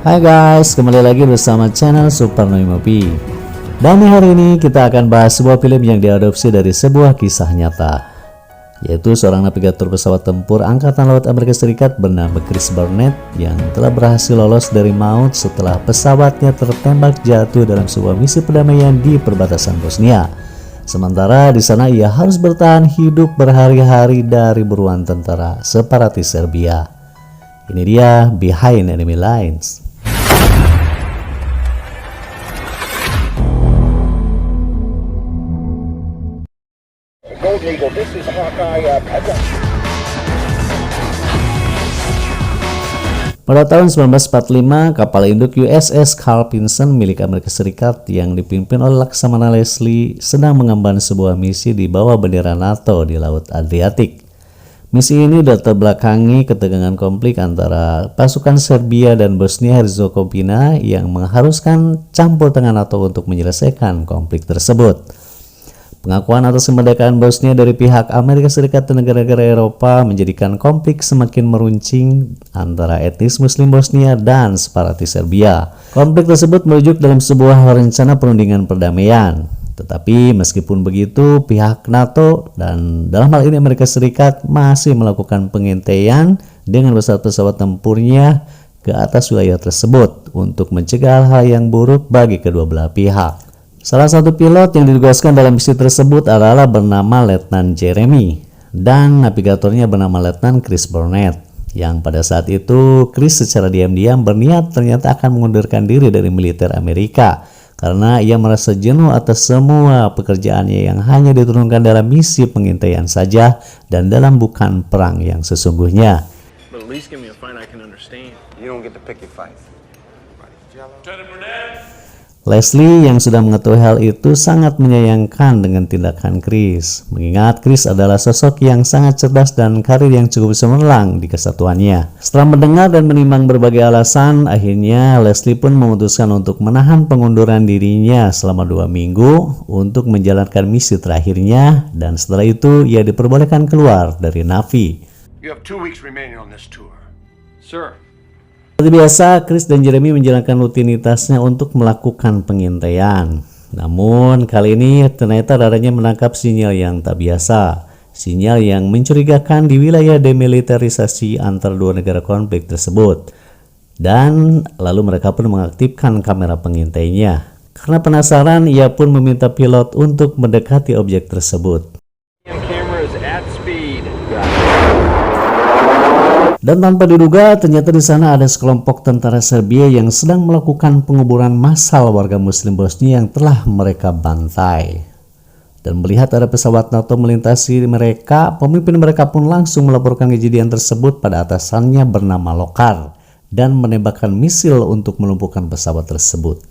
Hai guys, kembali lagi bersama channel Super Noi Movie. Dan di hari ini kita akan bahas sebuah film yang diadopsi dari sebuah kisah nyata, yaitu seorang navigator pesawat tempur Angkatan Laut Amerika Serikat bernama Chris Burnett yang telah berhasil lolos dari maut setelah pesawatnya tertembak jatuh dalam sebuah misi perdamaian di perbatasan Bosnia. Sementara di sana ia harus bertahan hidup berhari-hari dari buruan tentara separatis Serbia. Ini dia Behind Enemy Lines. Pada tahun 1945, kapal induk USS Carl Vinson milik Amerika Serikat yang dipimpin oleh Laksamana Leslie sedang mengemban sebuah misi di bawah bendera NATO di Laut Adriatik. Misi ini latar belakangi ketegangan konflik antara pasukan Serbia dan Bosnia-Herzegovina yang mengharuskan campur tangan NATO untuk menyelesaikan konflik tersebut. Pengakuan atas kemerdekaan Bosnia dari pihak Amerika Serikat dan negara-negara Eropa menjadikan konflik semakin meruncing antara etnis Muslim Bosnia dan separatis Serbia. Konflik tersebut merujuk dalam sebuah rencana perundingan perdamaian. Tetapi meskipun begitu, pihak NATO dan dalam hal ini Amerika Serikat masih melakukan pengintaian dengan pesawat-pesawat tempurnya ke atas wilayah tersebut untuk mencegah hal yang buruk bagi kedua belah pihak. Salah satu pilot yang ditugaskan dalam misi tersebut adalah bernama Letnan Jeremy dan navigatornya bernama Letnan Chris Burnett, yang pada saat itu Chris secara diam-diam berniat ternyata akan mengundurkan diri dari militer Amerika karena ia merasa jenuh atas semua pekerjaannya yang hanya diturunkan dalam misi pengintaian saja dan dalam bukan perang yang sesungguhnya. Leslie yang sudah mengetahui hal itu sangat menyayangkan dengan tindakan Chris, mengingat Chris adalah sosok yang sangat cerdas dan karir yang cukup cemerlang di kesatuannya. Setelah mendengar dan menimbang berbagai alasan, akhirnya Leslie pun memutuskan untuk menahan pengunduran dirinya selama 2 minggu untuk menjalankan misi terakhirnya, dan setelah itu ia diperbolehkan keluar dari Navy. You have 2 weeks remaining on this tour. Sir. Seperti biasa, Chris dan Jeremy menjalankan rutinitasnya untuk melakukan pengintaian. Namun kali ini ternyata radarnya menangkap sinyal yang tak biasa. Sinyal yang mencurigakan di wilayah demilitarisasi antar dua negara konflik tersebut. Dan lalu mereka pun mengaktifkan kamera pengintainya. Karena penasaran, ia pun meminta pilot untuk mendekati objek tersebut. Dan tanpa diduga, ternyata di sana ada sekelompok tentara Serbia yang sedang melakukan penguburan massal warga Muslim Bosnia yang telah mereka bantai. Dan melihat ada pesawat NATO melintasi mereka, pemimpin mereka pun langsung melaporkan kejadian tersebut pada atasannya bernama Lokar dan menembakkan misil untuk melumpuhkan pesawat tersebut.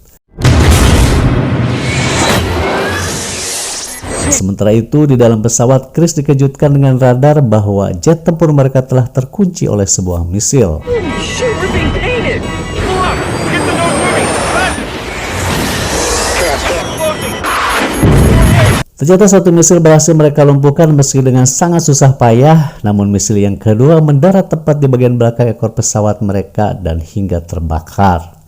Sementara itu, di dalam pesawat, Chris dikejutkan dengan radar bahwa jet tempur mereka telah terkunci oleh sebuah misil. Ternyata satu misil berhasil mereka lumpuhkan meski dengan sangat susah payah, namun misil yang kedua mendarat tepat di bagian belakang ekor pesawat mereka dan hingga terbakar.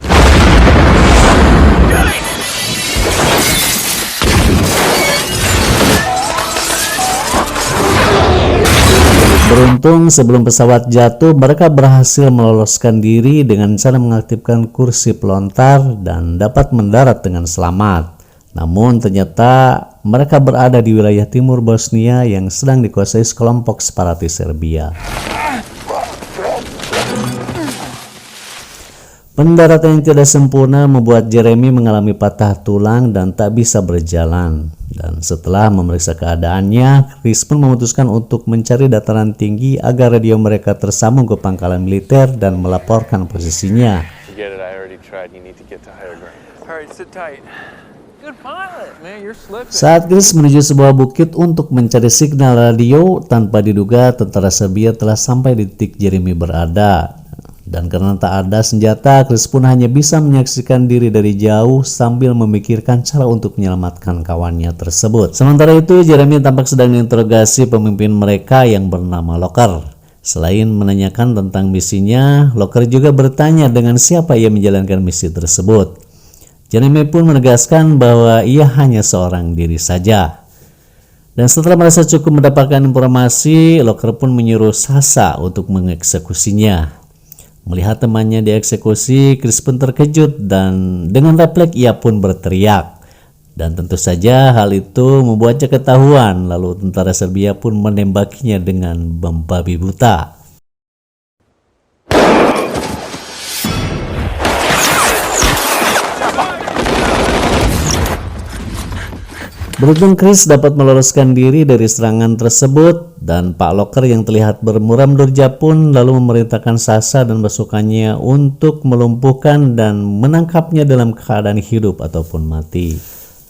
Beruntung sebelum pesawat jatuh, mereka berhasil meloloskan diri dengan cara mengaktifkan kursi pelontar dan dapat mendarat dengan selamat. Namun ternyata mereka berada di wilayah timur Bosnia yang sedang dikuasai sekelompok separatis Serbia. Pendaratan yang tidak sempurna membuat Jeremy mengalami patah tulang dan tak bisa berjalan. Dan setelah memeriksa keadaannya, Chris pun memutuskan untuk mencari dataran tinggi agar radio mereka tersambung ke pangkalan militer dan melaporkan posisinya. Saat Chris menuju sebuah bukit untuk mencari signal radio, tanpa diduga tentara Serbia telah sampai di titik Jeremy berada. Dan karena tak ada senjata, Chris pun hanya bisa menyaksikan diri dari jauh sambil memikirkan cara untuk menyelamatkan kawannya tersebut. Sementara itu, Jeremy tampak sedang menginterogasi pemimpin mereka yang bernama Lokar. Selain menanyakan tentang misinya, Locker juga bertanya dengan siapa ia menjalankan misi tersebut. Jeremy pun menegaskan bahwa ia hanya seorang diri saja. Dan setelah merasa cukup mendapatkan informasi, Locker pun menyuruh Sasha untuk mengeksekusinya. Melihat temannya dieksekusi, Chris pun terkejut dan dengan refleks ia pun berteriak. Dan tentu saja hal itu membuatnya ketahuan, lalu tentara Serbia pun menembakinya dengan bom babi buta. Beruntung Chris dapat meloloskan diri dari serangan tersebut dan Pak Locker yang terlihat bermuram durja pun lalu memerintahkan Sasha dan pasukannya untuk melumpuhkan dan menangkapnya dalam keadaan hidup ataupun mati.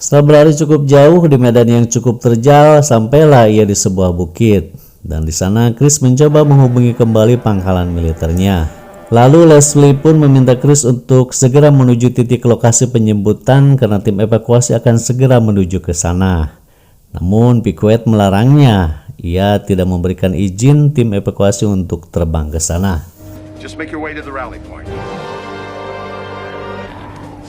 Setelah berlari cukup jauh di medan yang cukup terjal, sampailah ia di sebuah bukit dan di sana Chris mencoba menghubungi kembali pangkalan militernya. Lalu Leslie pun meminta Chris untuk segera menuju titik lokasi penjemputan karena tim evakuasi akan segera menuju ke sana. Namun Piquet melarangnya. Ia tidak memberikan izin tim evakuasi untuk terbang ke sana. Just make your way to the rally point.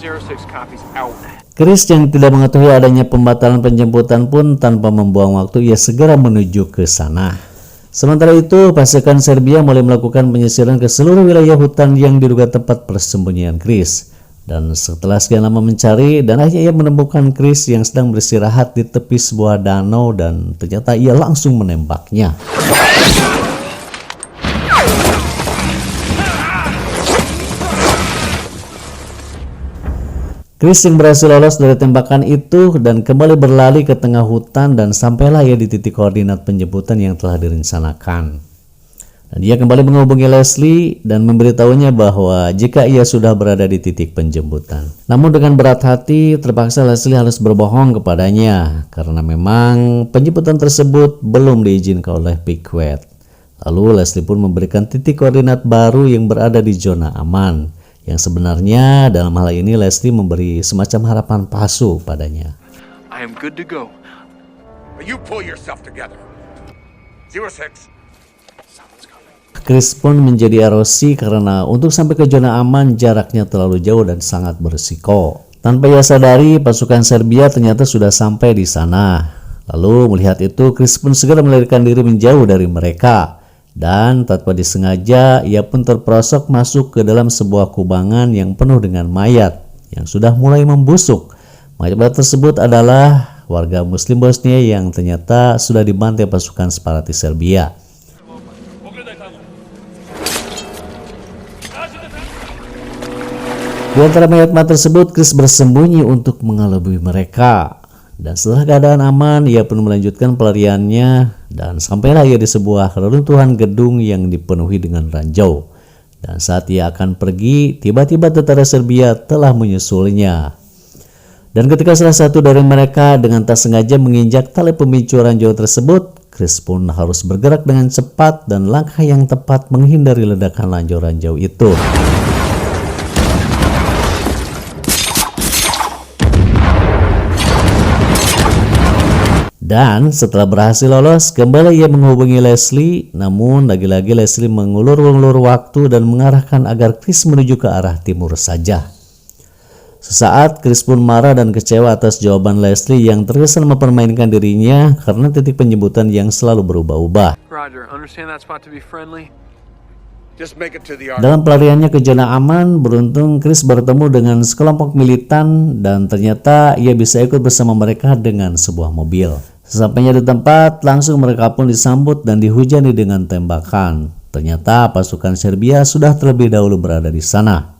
06 copies out. Chris yang tidak mengetahui adanya pembatalan penjemputan pun tanpa membuang waktu ia segera menuju ke sana. Sementara itu, pasukan Serbia mulai melakukan penyisiran ke seluruh wilayah hutan yang diduga tempat persembunyian Chris. Dan setelah sekian lama mencari, dan akhirnya ia menemukan Chris yang sedang beristirahat di tepi sebuah danau dan ternyata ia langsung menembaknya. Chris yang berhasil lolos dari tembakan itu dan kembali berlari ke tengah hutan dan sampailah ia di titik koordinat penjemputan yang telah direncanakan. Dan dia kembali menghubungi Leslie dan memberitahunya bahwa jika ia sudah berada di titik penjemputan. Namun dengan berat hati terpaksa Leslie harus berbohong kepadanya karena memang penjemputan tersebut belum diizinkan oleh Piquet. Lalu Leslie pun memberikan titik koordinat baru yang berada di zona aman. Yang sebenarnya dalam hal ini Leslie memberi semacam harapan palsu padanya. I am good to go. You pull yourself together. 06. Chris pun menjadi erosi karena untuk sampai ke zona aman jaraknya terlalu jauh dan sangat berisiko. Tanpa ia sadari, pasukan Serbia ternyata sudah sampai di sana. Lalu melihat itu, Chris pun segera melarikan diri menjauh dari mereka. Dan tanpa disengaja, ia pun terperosok masuk ke dalam sebuah kubangan yang penuh dengan mayat yang sudah mulai membusuk. Mayat tersebut adalah warga Muslim Bosnia yang ternyata sudah dibantai pasukan separatis Serbia. Di antara mayat-mayat tersebut, Chris bersembunyi untuk mengelabui mereka. Dan setelah keadaan aman, ia pun melanjutkan pelariannya dan sampailah ia di sebuah reruntuhan gedung yang dipenuhi dengan ranjau. Dan saat ia akan pergi, tiba-tiba tentara Serbia telah menyusulnya. Dan ketika salah satu dari mereka dengan tak sengaja menginjak tali pemicu ranjau tersebut, Chris pun harus bergerak dengan cepat dan langkah yang tepat menghindari ledakan ranjau-ranjau itu. Dan setelah berhasil lolos, kembali ia menghubungi Leslie. Namun lagi-lagi Leslie mengulur-ulur waktu dan mengarahkan agar Chris menuju ke arah timur saja. Sesaat Chris pun marah dan kecewa atas jawaban Leslie yang terkesan mempermainkan dirinya karena titik penjemputan yang selalu berubah-ubah. Roger, understand that spot to be friendly. Just make it to the Dalam pelariannya ke zona aman, beruntung Chris bertemu dengan sekelompok militan dan ternyata ia bisa ikut bersama mereka dengan sebuah mobil. Sesampainya di tempat, langsung mereka pun disambut dan dihujani dengan tembakan. Ternyata pasukan Serbia sudah terlebih dahulu berada di sana.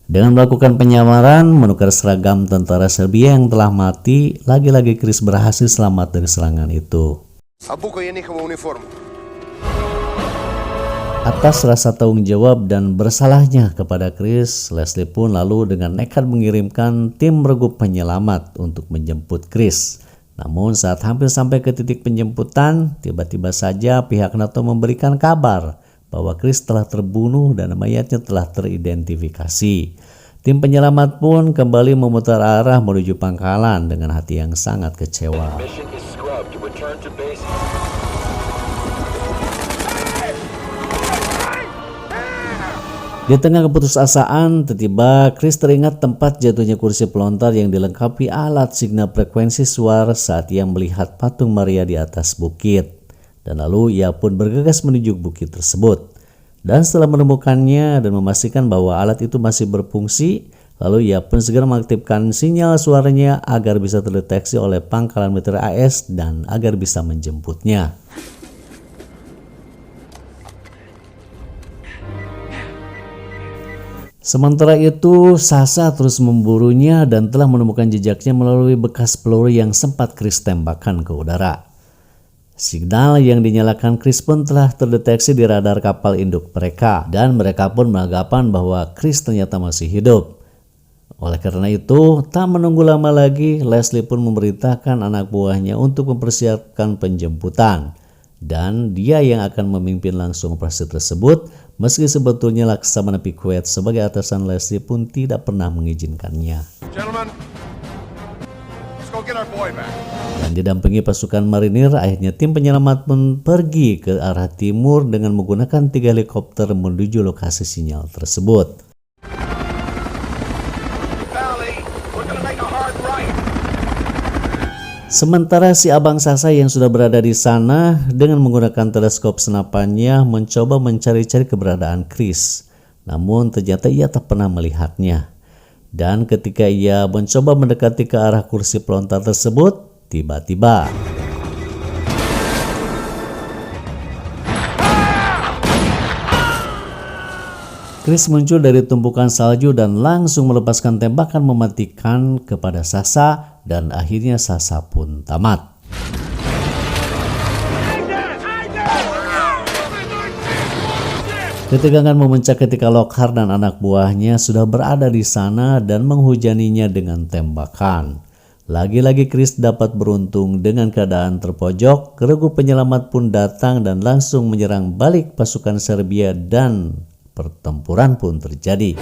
Dengan melakukan penyamaran, menukar seragam tentara Serbia yang telah mati, lagi-lagi Chris berhasil selamat dari serangan itu. Atas rasa tanggung jawab dan bersalahnya kepada Chris, Leslie pun lalu dengan nekat mengirimkan tim regu penyelamat untuk menjemput Chris. Namun saat hampir sampai ke titik penjemputan, tiba-tiba saja pihak NATO memberikan kabar bahwa Chris telah terbunuh dan mayatnya telah teridentifikasi. Tim penyelamat pun kembali memutar arah menuju pangkalan dengan hati yang sangat kecewa. Di tengah keputusasaan, tiba-tiba Chris teringat tempat jatuhnya kursi pelontar yang dilengkapi alat signal frekuensi suara saat ia melihat patung Maria di atas bukit. Dan lalu ia pun bergegas menuju bukit tersebut. Dan setelah menemukannya dan memastikan bahwa alat itu masih berfungsi, lalu ia pun segera mengaktifkan sinyal suaranya agar bisa terdeteksi oleh pangkalan militer AS dan agar bisa menjemputnya. Sementara itu, Sasha terus memburunya dan telah menemukan jejaknya melalui bekas peluru yang sempat Chris tembakkan ke udara. Signal yang dinyalakan Chris pun telah terdeteksi di radar kapal induk mereka dan mereka pun beranggapan bahwa Chris ternyata masih hidup. Oleh karena itu, tak menunggu lama lagi, Leslie pun memerintahkan anak buahnya untuk mempersiapkan penjemputan. Dan dia yang akan memimpin langsung operasi tersebut, meski sebetulnya Laksamana Picquet sebagai atasan Leslie pun tidak pernah mengizinkannya. Gentlemen, let's go get our boy back. Dan didampingi pasukan marinir, akhirnya tim penyelamat pun pergi ke arah timur dengan menggunakan 3 helikopter menuju lokasi sinyal tersebut. Valley, we're gonna make a hard right. Sementara si Abang Sasha yang sudah berada di sana dengan menggunakan teleskop senapannya mencoba mencari-cari keberadaan Chris. Namun ternyata ia tak pernah melihatnya. Dan ketika ia mencoba mendekati ke arah kursi pelontar tersebut, tiba-tiba Chris muncul dari tumpukan salju dan langsung melepaskan tembakan mematikan kepada Sasha dan akhirnya Sasha pun tamat. Ketegangan memuncak ketika Lockhart dan anak buahnya sudah berada di sana dan menghujaninya dengan tembakan. Lagi-lagi Chris dapat beruntung dengan keadaan terpojok, regu penyelamat pun datang dan langsung menyerang balik pasukan Serbia dan pertempuran pun terjadi.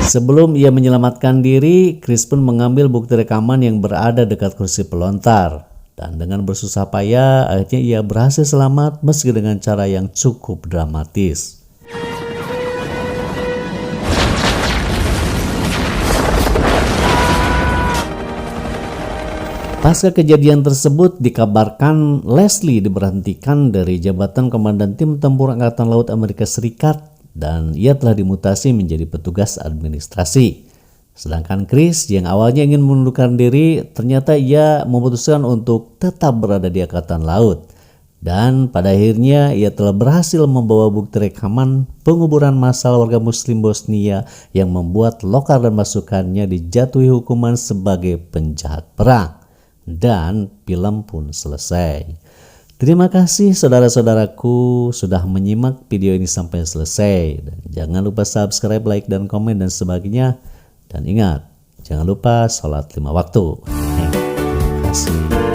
Sebelum ia menyelamatkan diri, Chris pun mengambil bukti rekaman yang berada dekat kursi pelontar. Dan dengan bersusah payah, akhirnya ia berhasil selamat meski dengan cara yang cukup dramatis. Pasca kejadian tersebut, dikabarkan Leslie diberhentikan dari jabatan Komandan Tim Tempur Angkatan Laut Amerika Serikat dan ia telah dimutasi menjadi petugas administrasi. Sedangkan Chris yang awalnya ingin mengundurkan diri, ternyata ia memutuskan untuk tetap berada di Angkatan Laut. Dan pada akhirnya ia telah berhasil membawa bukti rekaman penguburan massal warga muslim Bosnia yang membuat Lockhart dan pasukannya dijatuhi hukuman sebagai penjahat perang. Dan film pun selesai. Terima kasih saudara-saudaraku sudah menyimak video ini sampai selesai. Dan jangan lupa subscribe, like, dan komen dan sebagainya. Dan ingat, jangan lupa sholat 5 waktu. Terima kasih.